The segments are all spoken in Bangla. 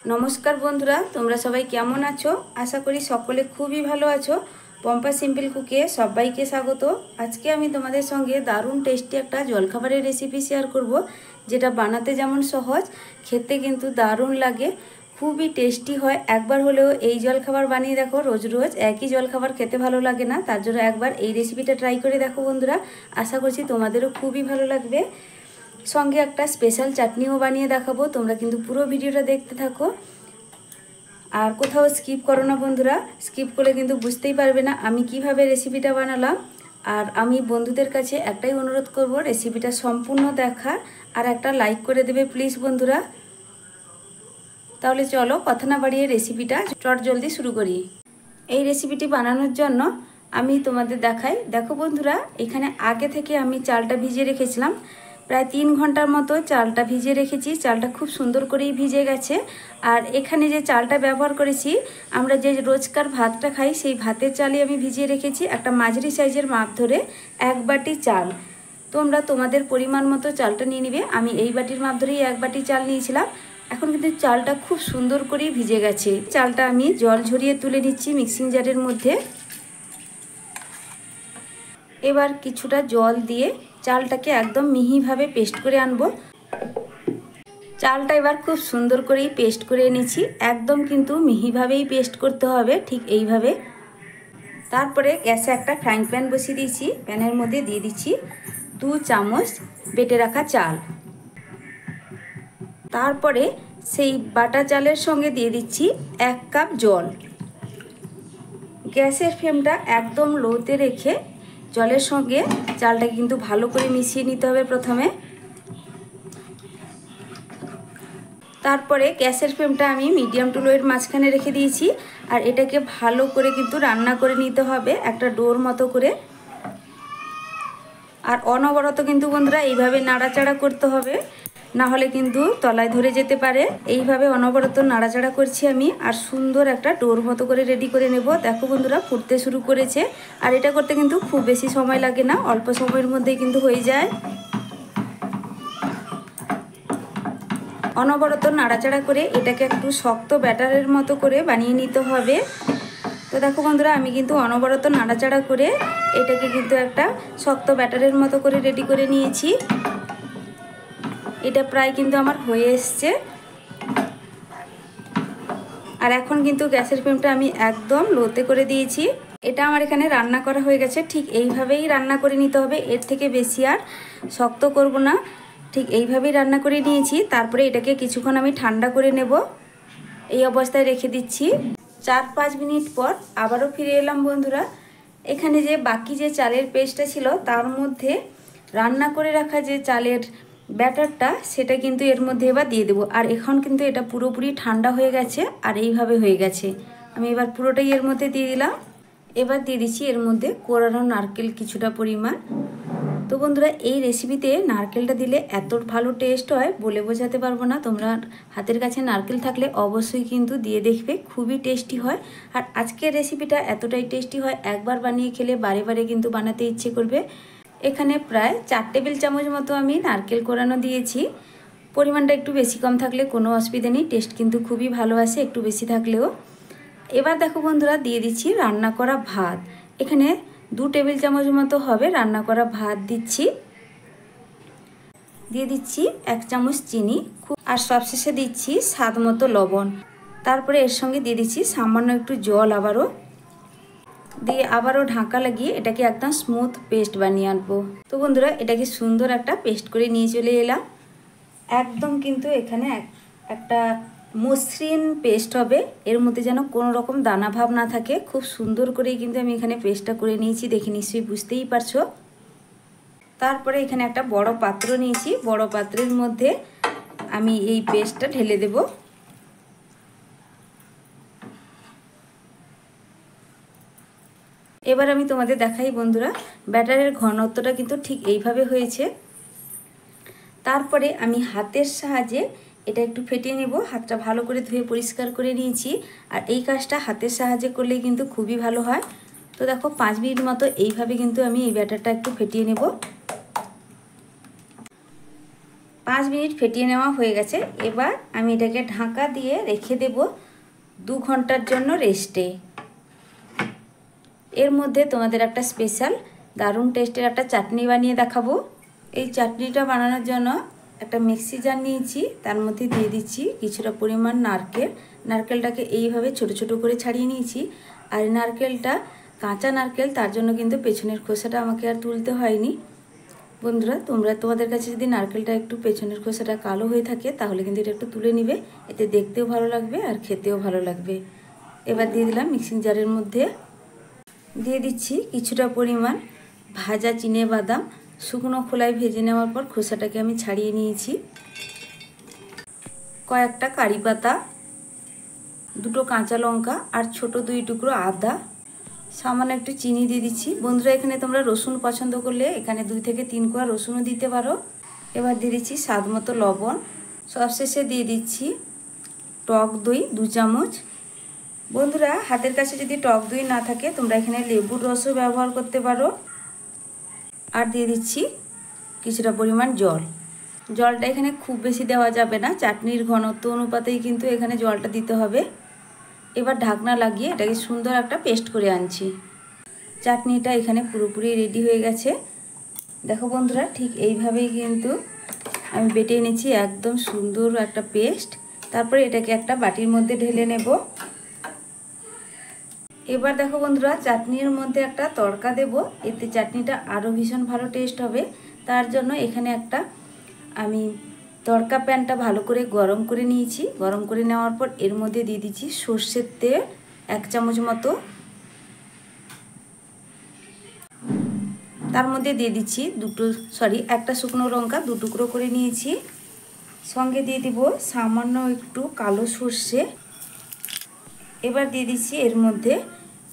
नमस्कार बंधुरा तोमरा सबाई केमन आछो। आशा करी सकले खूबी भालो आछो। पम्पा सिम्पल कुके सबाइके स्वागत। आज के आमी तोमादेर संगे दारुण टेस्टी एक जलखाबारेर रेसिपि शेयर करब, जेटा बानाते जेमन सहज खेते किन्तु दारुण लागे, खूबी टेस्टी हय। एकबार हलेओ एई जलखाबार बानिये देखो। रोज रोज एकई जलखाबार खेते भालो लागे ना, तार जोन्नो एकबार एई रेसिपिटा ट्राई करे देखो बंधुरा। आशा करछि तोमादेरो खूबी भालो लागबे। संगे एक स्पेशल चाटनिओ बानिये देखाबो, तोमरा किन्तु पुरो भिडियोटा देखते थाको और कोथाओ स्किप करो ना बंधुरा। स्किप करले किन्तु बुझतेई पारबे ना आमी किभाबे रेसिपिटा बानालाम। और आमी बंधुदेर काछे एकटाई अनुरोध करब, रेसिपिटा सम्पूर्ण देखार और एक लाइक करे देबे प्लिज बंधुरा। ताहले चलो कथा ना बाड़िये रेसिपिटा चट जल्दी शुरू करी। এই রেসিপিটি বানানোর জন্য আমি তোমাদের দেখাই। দেখো বন্ধুরা, এখানে আগে থেকে আমি চালটা ভিজিয়ে রেখেছিলাম। প্রায় 3 ঘন্টার মতো চালটা ভিজিয়ে রেখেছি। চালটা খুব সুন্দর করেই ভিজে গেছে। আর এখানে যে চালটা ব্যবহার করেছি, আমরা যে রোজকার ভাতটা খাই সেই ভাতের চালই আমি ভিজিয়ে রেখেছি। একটা মাঝারি সাইজের মাপ ধরে 1 বাটি চাল। তোমরা তোমাদের পরিমাণ মতো চালটা নিয়ে নিবে। আমি এই বাটির মাপ ধরেই 1 বাটি চাল নিয়েছিলাম। এখন কিন্তু চালটা খুব সুন্দর করে ভিজে গেছে। চালটা আমি জল ঝরিয়ে তুলে নিচ্ছি মিক্সিং জারের মধ্যে। এবার কিছুটা জল দিয়ে চালটাকে একদম মিহিভাবে পেস্ট করে আনবো। চালটা এবার খুব সুন্দর করেই পেস্ট করে এনেছি। একদম কিন্তু মিহিভাবেই পেস্ট করতে হবে, ঠিক এইভাবে। তারপরে গ্যাসে একটা ফ্রাইং প্যান বসিয়ে দিয়েছি। প্যানের মধ্যে দিয়ে দিচ্ছি 2 চামচ বেটে রাখা চাল। তারপরে সেই বাটা চালের সঙ্গে দিয়ে দিচ্ছি 1 কাপ জল। গ্যাসের ফ্লেমটা একদম লোতে রেখে জলের সঙ্গে চালটা কিন্তু ভালো করে মিশিয়ে নিতে হবে প্রথমে। তারপরে গ্যাসের ফ্লেমটা আমি মিডিয়াম টু লোয়ের মাঝখানে রেখে দিয়েছি। আর এটাকে ভালো করে কিন্তু রান্না করে নিতে হবে একটা ডোর মতো করে। আর অনবরত কিন্তু বন্ধুরা এইভাবে নাড়াচাড়া করতে হবে, না হলে কিন্তু তলায় ধরে যেতে পারে। এইভাবে অনবরত নাড়াচাড়া করছি আমি। আর সুন্দর একটা ডোর মতো করে রেডি করে নেব। দেখো বন্ধুরা, ফুটতে শুরু করেছে। আর এটা করতে কিন্তু খুব বেশি সময় লাগে না, অল্প সময়ের মধ্যেই কিন্তু হয়ে যায়। অনবরত নাড়াচাড়া করে এটাকে একটু শক্ত ব্যাটারের মতো করে বানিয়ে নিতে হবে। তো দেখো বন্ধুরা, আমি কিন্তু অনবরত নাড়াচাড়া করে এটাকে কিন্তু একটা শক্ত ব্যাটারের মতো করে রেডি করে নিয়েছি। এটা প্রায় কিন্তু আমার হয়ে এসছে। আর এখন কিন্তু গ্যাসের ফ্লেমটা আমি একদম লোতে করে দিয়েছি। এটা আমার এখানে রান্না করা হয়ে গেছে। ঠিক এইভাবেই রান্না করে নিতে হবে, এর থেকে বেশি আর শক্ত করব না। ঠিক এইভাবেই রান্না করে নিয়েছি। তারপরে এটাকে কিছুক্ষণ আমি ঠান্ডা করে নেব। এই অবস্থায় রেখে দিচ্ছি। 4-5 মিনিট পর আবারও ফিরে এলাম বন্ধুরা। এখানে যে বাকি যে চালের পেস্টটা ছিল, তার মধ্যে রান্না করে রাখা যে চালের ব্যাটারটা, সেটা কিন্তু এর মধ্যে এবার দিয়ে দেবো। আর এখন কিন্তু এটা পুরোপুরি ঠান্ডা হয়ে গেছে আর এইভাবে হয়ে গেছে। আমি এবার পুরোটাই এর মধ্যে দিয়ে দিলাম। এবার দিয়ে দিচ্ছি এর মধ্যে কোরানো নারকেল কিছুটা পরিমাণ। তো বন্ধুরা, এই রেসিপিতে নারকেলটা দিলে এত ভালো টেস্ট হয় বলে বোঝাতে পারবো না। তোমরা হাতের কাছে নারকেল থাকলে অবশ্যই কিন্তু দিয়ে দেখবে, খুবই টেস্টি হয়। আর আজকের রেসিপিটা এতটাই টেস্টি হয়, একবার বানিয়ে খেলে বারে বারে কিন্তু বানাতে ইচ্ছে করবে। এখানে প্রায় 4 টেবিল চামচ মতো আমি নারকেল কোরানো দিয়েছি। পরিমাণটা একটু বেশি কম থাকলে কোনো অসুবিধা নেই, টেস্ট কিন্তু খুবই ভালো আসে একটু বেশি থাকলেও। এবার দেখো বন্ধুরা, দিয়ে দিচ্ছি রান্না করা ভাত। এখানে 2 টেবিল চামচ মতো হবে রান্না করা ভাত দিচ্ছি। দিয়ে দিচ্ছি 1 চামচ চিনি। আর সবশেষে দিচ্ছি স্বাদ মতো লবণ। তারপরে এর সঙ্গে দিয়ে দিচ্ছি সামান্য একটু জল আবারও দিয়ে আবারও ঢাকা লাগিয়ে এটাকে একদম স্মুথ পেস্ট বানিয়ে আনবো। তো বন্ধুরা, এটাকে সুন্দর একটা পেস্ট করে নিয়ে চলে এলাম। একদম কিন্তু এখানে একটা মসৃণ পেস্ট হবে, এর মধ্যে যেন কোনো রকম দানা ভাব না থাকে। খুব সুন্দর করেই কিন্তু আমি এখানে পেস্টটা করে নিয়েছি, দেখে নিশ্চয়ই বুঝতেই পারছো। তারপরে এখানে একটা বড় পাত্র নিয়েছি। বড় পাত্রের মধ্যে আমি এই পেস্টটা ঢেলে দেব। এবার আমি তোমাদের দেখাই বন্ধুরা, ব্যাটারের ঘনত্বটা কিন্তু ঠিক এইভাবে হয়েছে। তারপরে আমি হাতের সাহায্যে এটা একটু ফেটিয়ে নেব। হাতটা ভালো করে ধুয়ে পরিষ্কার করে নিয়েছি। আর এই কাজটা হাতের সাহায্যে করলে কিন্তু খুবই ভালো হয়। তো দেখো 5 মিনিট মতো এইভাবে কিন্তু আমি এই ব্যাটারটা একটু ফেটিয়ে নেব। 5 মিনিট ফেটিয়ে নেওয়া হয়ে গেছে। এবার আমি এটাকে ঢাকা দিয়ে রেখে দেব 2 ঘন্টার জন্য রেস্টে। এর মধ্যে তোমাদের একটা স্পেশাল দারুণ টেস্টের একটা চাটনি বানিয়ে দেখাবো। এই চাটনিটা বানানোর জন্য একটা মিক্সি জার নিয়েছি, তার মধ্যে দিয়ে দিচ্ছি কিছুটা পরিমাণ নারকেল। নারকেলটাকে এইভাবে ছোট ছোট করে ছাড়িয়ে নিয়েছি। আর নারকেলটা কাঁচা নারকেল, তার জন্য কিন্তু পেছনের খোসাটা আমাকে আর তুলতে হয়নি। বন্ধুরা, তোমাদের কাছে যদি নারকেলটা একটু পেছনের খোসাটা কালো হয়ে থাকে তাহলে কিন্তু এটা একটু তুলে নিবে, এতে দেখতেও ভালো লাগবে আর খেতেও ভালো লাগবে। এবার দিয়ে দিলাম মিক্সিং জারের মধ্যে, দিয়ে দিচ্ছি কিছুটা পরিমাণ ভাজা চিনে বাদাম। শুকনো খোলায় ভেজে নেওয়ার পর খোসাটাকে আমি ছাড়িয়ে নিয়েছি। কয়েকটা কারি পাতা, 2টো কাঁচা লঙ্কা আর ছোট 2 টুকরো আদা, সামান্য একটু চিনি দিয়ে দিচ্ছি। বন্ধুরা, এখানে তোমরা রসুন পছন্দ করলে এখানে 2 থেকে 3 কোয়া রসুনও দিতে পারো। এবার দিয়ে দিচ্ছি স্বাদ মতো লবণ। সবশেষে দিয়ে দিচ্ছি টক দই 2 চামচ। বন্ধুরা, হাতের কাছে যদি টক দই না থাকে তোমরা এখানে লেবুর রসও ব্যবহার করতে পারো। আর দিয়ে দিচ্ছি কিছুটা পরিমাণ জল। জলটা এখানে খুব বেশি দেওয়া যাবে না, চাটনির ঘনত্ব অনুপাতেই কিন্তু এখানে জলটা দিতে হবে। এবার ঢাকনা লাগিয়ে এটাকে সুন্দর একটা পেস্ট করে আনছি। চাটনিটা এখানে পুরোপুরি রেডি হয়ে গেছে। দেখো বন্ধুরা, ঠিক এইভাবেই কিন্তু আমি বেটে এনেছি একদম সুন্দর একটা পেস্ট। তারপরে এটাকে একটা বাটির মধ্যে ঢেলে নেব। এবার দেখো বন্ধুরা, চাটনির মধ্যে একটা তড়কা দেব, এতে চাটনিটা আরও ভীষণ ভালো টেস্ট হবে। তার জন্য এখানে একটা আমি তড়কা প্যানটা ভালো করে গরম করে নিয়েছি। গরম করে নেওয়ার পর এর মধ্যে দিয়ে দিচ্ছি সর্ষের তেল 1 চামচ মতো। তার মধ্যে দিয়ে দিচ্ছি একটা শুকনো লঙ্কা 2 টুকরো করে নিয়েছি। সঙ্গে দিয়ে দিব সামান্য একটু কালো সর্ষে। এবার দিয়ে দিচ্ছি এর মধ্যে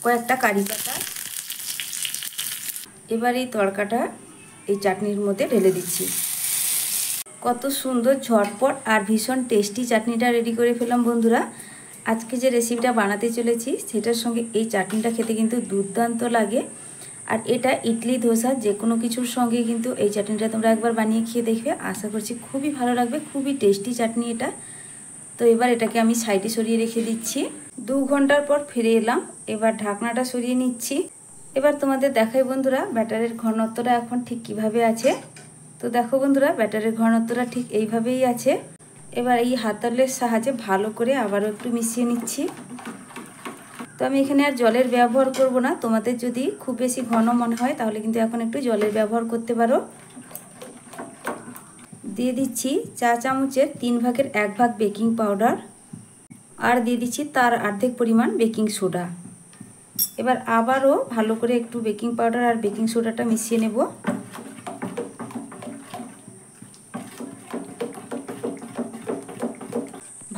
কয়েকটা কারি পাতা। এবার এই তড়কাটা এই চাটনির মধ্যে ঢেলে দিচ্ছি। কত সুন্দর ঝটপট আর ভীষণ টেস্টি চাটনিটা রেডি করে ফেললাম বন্ধুরা। আজকে যে রেসিপিটা বানাতে চলেছি সেটার সঙ্গে এই চাটনিটা খেতে কিন্তু দুর্দান্ত লাগে। আর এটা ইডলি ধোসা যে কোনো কিছুর সঙ্গে কিন্তু এই চাটনিটা তোমরা একবার বানিয়ে খেয়ে দেখবে, আশা করছি খুবই ভালো লাগবে। খুবই টেস্টি চাটনি এটা। তো এবার এটাকে আমি সাইডে সরিয়ে রেখে দিচ্ছি। 2 ঘন্টার পর ফিরে এলাম। এবার ঢাকনাটা সরিয়ে নিচ্ছি। এবার তোমাদের দেখাই বন্ধুরা ব্যাটারের ঘনত্বটা এখন ঠিক কিভাবে আছে। তো দেখো বন্ধুরা, ব্যাটারের ঘনত্বটা ঠিক এইভাবেই আছে। এবার এই হাতলের সাহায্যে ভালো করে আবারও একটু মিশিয়ে নিচ্ছি। তো আমি এখানে আর জলের ব্যবহার করব না। তোমাদের যদি খুব বেশি ঘন মনে হয় তাহলে কিন্তু এখন একটু জলের ব্যবহার করতে পারো। দিয়ে দিচ্ছি চা চামচের 3 ভাগের 1 ভাগ বেকিং পাউডার। আর দিয়ে দিচ্ছি তার অর্ধেক পরিমাণ বেকিং সোডা। এবার আবারও ভালো করে একটু বেকিং পাউডার আর বেকিং সোডাটা মিশিয়ে নেব।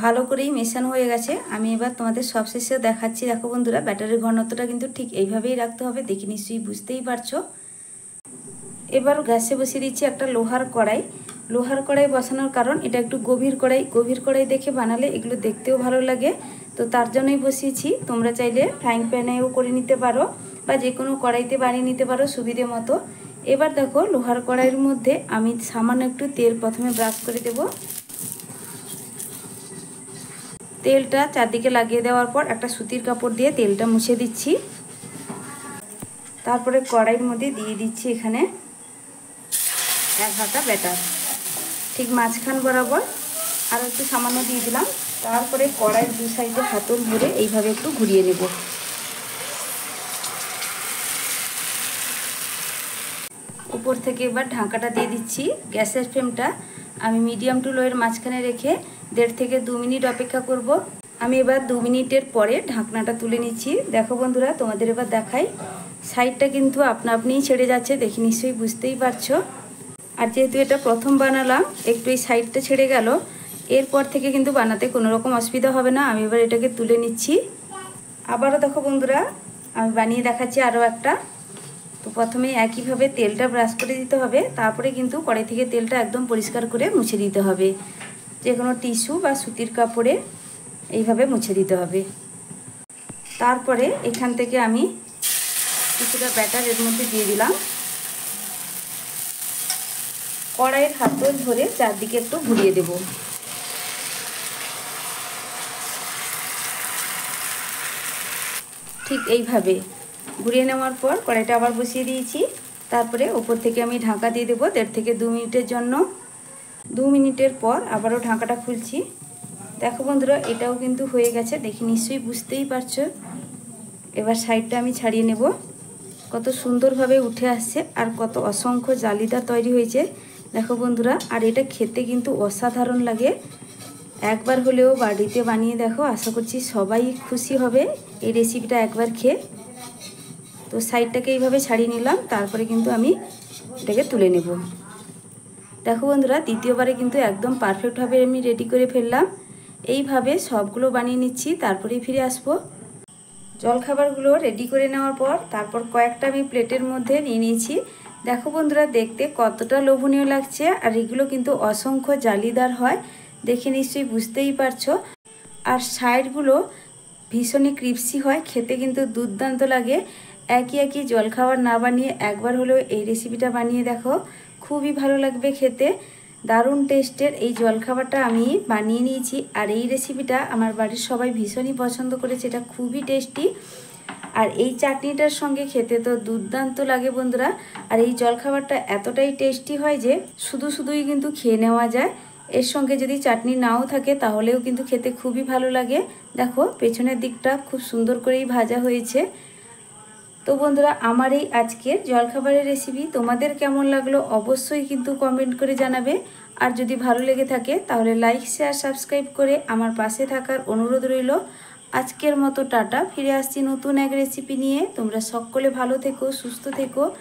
ভালো করেই মেশানো হয়ে গেছে। আমি এবার তোমাদের সবশেষে দেখাচ্ছি। দেখো বন্ধুরা, ব্যাটারের ঘনত্বটা কিন্তু ঠিক এইভাবেই রাখতে হবে, দেখে নিশ্চয়ই বুঝতেই পারছো। এবার গ্যাসে বসিয়ে দিচ্ছি একটা লোহার কড়াই। লোহার কড়াই বসানোর কারণ এটা একটু গভীর কড়াই দেখে বানালে এগুলো দেখতেও ভালো লাগে, তো তার জন্যই বসিয়েছি। তোমরা চাইলে ফ্রাইং প্যানেও করে নিতে পারো বা যে কোনো কড়াইতে বানিয়ে নিতে পারো সুবিধে মতো। এবার দেখো লোহার কড়াইয়ের মধ্যে আমি সামান্য একটু তেল প্রথমে ব্রাশ করে দেব। তেলটা চারদিকে লাগিয়ে দেওয়ার পর একটা সুতির কাপড় দিয়ে তেলটা মুছে দিচ্ছি। তারপরে কড়াইয়ের মধ্যে দিয়ে দিচ্ছি এখানে 1 হাতা ব্যাটার, ঠিক মাঝখান বরাবর আর একটু সামান্য দিয়ে দিলাম। তারপরে কড়াইয়ের 2 সাইডে হাতল ধরে এইভাবে একটু ঘুরিয়ে নেব। উপর থেকে এবার ঢাকাটা দিয়ে দিচ্ছি। গ্যাসের ফ্লেমটা আমি মিডিয়াম টু লোয়ের মাঝখানে রেখে 1.5 থেকে 2 মিনিট অপেক্ষা করব। আমি এবার 2 মিনিটের পরে ঢাকনাটা তুলে নিচ্ছি। দেখো বন্ধুরা, তোমাদের এবার দেখাই, সাইডটা কিন্তু আপনা আপনিই ছেড়ে যাচ্ছে, দেখে নিশ্চয়ই বুঝতেই পারছো। আর যেহেতু এটা প্রথম বানালাম, একটু এই সাইডটা ছেড়ে গেল, এরপর থেকে কিন্তু বানাতে কোনো রকম অসুবিধা হবে না। আমি এবার এটাকে তুলে নিচ্ছি। আবারও দেখো বন্ধুরা, আমি বানিয়ে দেখাচ্ছি আরও একটা। তো প্রথমে একইভাবে তেলটা ব্রাশ করে দিতে হবে, তারপরে কিন্তু কড়াই থেকে তেলটা একদম পরিষ্কার করে মুছে দিতে হবে। যে কোনো টিস্যু বা সুতির কাপড়ে এইভাবে মুছে দিতে হবে। তারপরে এখান থেকে আমি কিছুটা ব্যাটার এর মধ্যে দিয়ে দিলাম। কড়াইয়ের হাতল ধরে চারদিকে একটু ঘুরিয়ে দেব। ঠিক এইভাবে ঘুরিয়ে নেওয়ার পর কড়াইটা আবার বসিয়ে দিয়েছি। তারপরে উপর থেকে আমি ঢাকা দিয়ে দেবো 1.5 থেকে 2 মিনিটের জন্য। 2 মিনিটের পর আবারও ঢাকাটা খুলছি। দেখো বন্ধুরা, এটাও কিন্তু হয়ে গেছে, দেখে নিশ্চয়ই বুঝতেই পারছো। এবার সাইডটা আমি ছাড়িয়ে নেব। কত সুন্দরভাবে উঠে আসছে আর কত অসংখ্য জালিদার তৈরি হয়েছে দেখো বন্ধুরা। আর এটা খেতে কিন্তু অসাধারণ লাগে। একবার হলেও বাড়িতে বানিয়ে দেখো, আশা করছি সবাই খুশি হবে এই রেসিপিটা একবার খেয়ে। তো সাইডটাকে এইভাবে ছাড়িয়ে নিলাম, তারপরে কিন্তু আমি এটাকে তুলে নেব। দেখো বন্ধুরা, দ্বিতীয়বারে কিন্তু একদম পারফেক্টভাবে আমি রেডি করে ফেললাম। এইভাবে সবগুলো বানিয়ে নিচ্ছি, তারপরেই ফিরে আসবো। জলখাবারগুলো রেডি করে নেওয়ার পর তারপর কয়েকটা আমি প্লেটের মধ্যে নিয়ে নিয়েছি। দেখো বন্ধুরা, দেখতে কতটা লোভনীয় লাগছে। আর এগুলো কিন্তু অসংখ্য জালিদার হয়, দেখে নিশ্চয়ই বুঝতেই পারছো। আর সাইডগুলো ভীষণই ক্রিপসি হয়, খেতে কিন্তু দুর্দান্ত লাগে। একই একই জলখাবার না বানিয়ে একবার হলেও এই রেসিপিটা বানিয়ে দেখো, খুবই ভালো লাগবে খেতে। দারুণ টেস্টের এই জলখাবারটা আমি বানিয়ে নিয়েছি। আর এই রেসিপিটা আমার বাড়ির সবাই ভীষণই পছন্দ করেছে, এটা খুবই টেস্টি। আর এই চাটনিটার সঙ্গে খেতে তো দুর্দান্ত লাগে বন্ধুরা। আর এই জলখাবারটা এতটাই টেস্টি হয় যে শুধুই কিন্তু খেয়ে নেওয়া যায়। এর সঙ্গে যদি চাটনি নাও থাকে তাহলেও কিন্তু খেতে খুবই ভালো লাগে। দেখো পেছনের দিকটা খুব সুন্দর করেই ভাজা হয়েছে। তো বন্ধুরা, আমার এই আজকের জলখাবারের রেসিপি তোমাদের কেমন লাগলো অবশ্যই কিন্তু কমেন্ট করে জানাবে। আর যদি ভালো লেগে থাকে তাহলে লাইক, শেয়ার, সাবস্ক্রাইব করে আমার পাশে থাকার অনুরোধ রইল। আজকের মতো টাটা, ফিরে আসছি নতুন এক রেসিপি নিয়ে। তোমরা সকলে ভালো থেকো, সুস্থ থেকো।